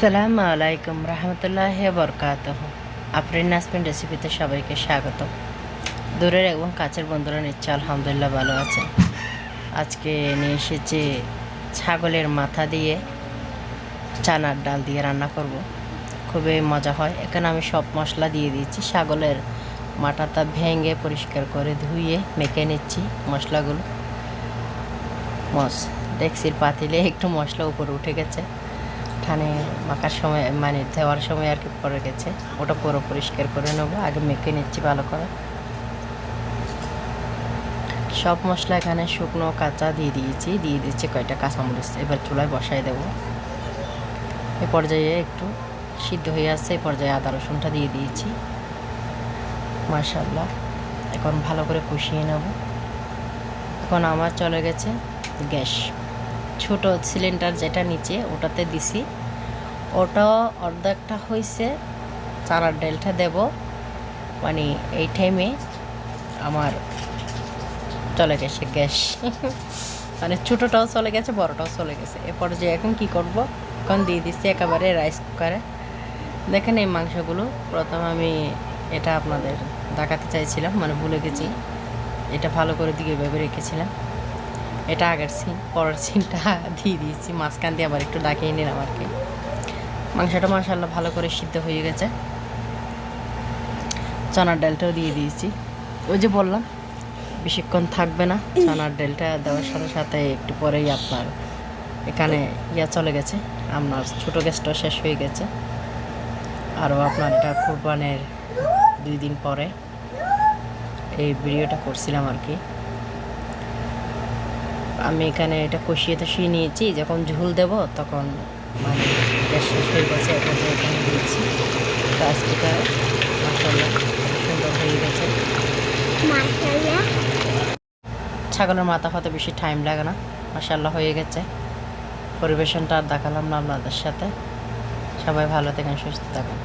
আসসালামু আলাইকুম রহমতুল্লাহি বরকাতুহু। আফরিন নাসমিন রেসিপিতে সবাইকে স্বাগত। দূরের এবং কাছের বন্ধুরা নিশ্চয় আলহামদুলিল্লাহ ভালো আছেন। আজকে নিয়ে এসেছি ছাগলের মাথা দিয়ে চানার ডাল দিয়ে রান্না করব। খুবই মজা হয়। এখানে আমি সব মশলা দিয়ে দিয়েছি। ছাগলের মাথাটা ভেঙে পরিষ্কার করে ধুয়ে মেখে নিচ্ছি মশলাগুলো। ডেক্সির পাতিলে একটু মশলা উপরে উঠে গেছে, ঠানে মাখার সময় মানে দেওয়ার সময় আর কি পড়ে গেছে, ওটা পুরো পরিষ্কার করে নেবো। আগে মেখে নিচ্ছি ভালো করে। সব মশলা এখানে শুকনো কাঁচা দিয়ে দিচ্ছি কয়টা কাঁচামরিচ। এবার চুলায় বসাই দেবো। এ পর্যায়ে একটু সিদ্ধ হয়ে আসছে, এই পর্যায়ে আদা রসুনটা দিয়ে দিয়েছি। মাশাআল্লাহ, এখন ভালো করে কষিয়ে নেব। এখন আমার চলে গেছে গ্যাস। ছোট সিলিন্ডার যেটা নিচে ওটাতে দিছি, ওটা অর্ধেকটা হয়েছে। চানার ডালটা দেব, মানে এই টাইমে আমার চলে গেছে গ্যাস মানে ছোটোটাও চলে গেছে, বড়টাও চলে গেছে। এরপর যে এখন কি করব, এখন দিয়ে দিচ্ছি একেবারে রাইস কুকারে। দেখেন এই মাংসগুলো প্রথম আমি এটা আপনাদের দেখাতে চাইছিলাম, মানে ভুলে গেছি। এটা ভালো করে দিয়ে ভেবে রেখেছিলাম। এটা আগের সিন, পরের সিনটা দিয়ে দিয়েছি। মাঝখান দিয়ে আবার একটু ডাকিয়ে নিলাম আর কি। মাংসটা মাশাআল্লাহ ভালো করে সিদ্ধ হয়ে গেছে। চানার ডালটাও দিয়ে দিয়েছি। ওই যে বললাম বেশিক্ষণ থাকবে না। চানার ডালটা দেওয়ার সাথে সাথে একটু পরেই আপনার এখানে চলে গেছে, আপনার ছোটো গ্যাসটাও শেষ হয়ে গেছে। আরও আপনার এটা কোরবানের 2 দিন পরে এই ভিডিওটা করছিলাম আর কি। আমি এখানে এটা কষিয়ে নিয়েছি। যখন ঝোল দেব তখন মানে গ্যাস শেষ হয়ে গেছে, এটা এখানে দিয়েছি। আজকেটা মাশাআল্লাহ সুন্দর হয়ে গেছে। ছাগলের মাথা হতে বেশি টাইম লাগে না, মাশাআল্লাহ হয়ে গেছে। পরিবেশনটা আর দেখালাম না আপনাদের সাথে। সবাই ভালো থাকেন, সুস্থ থাকেন।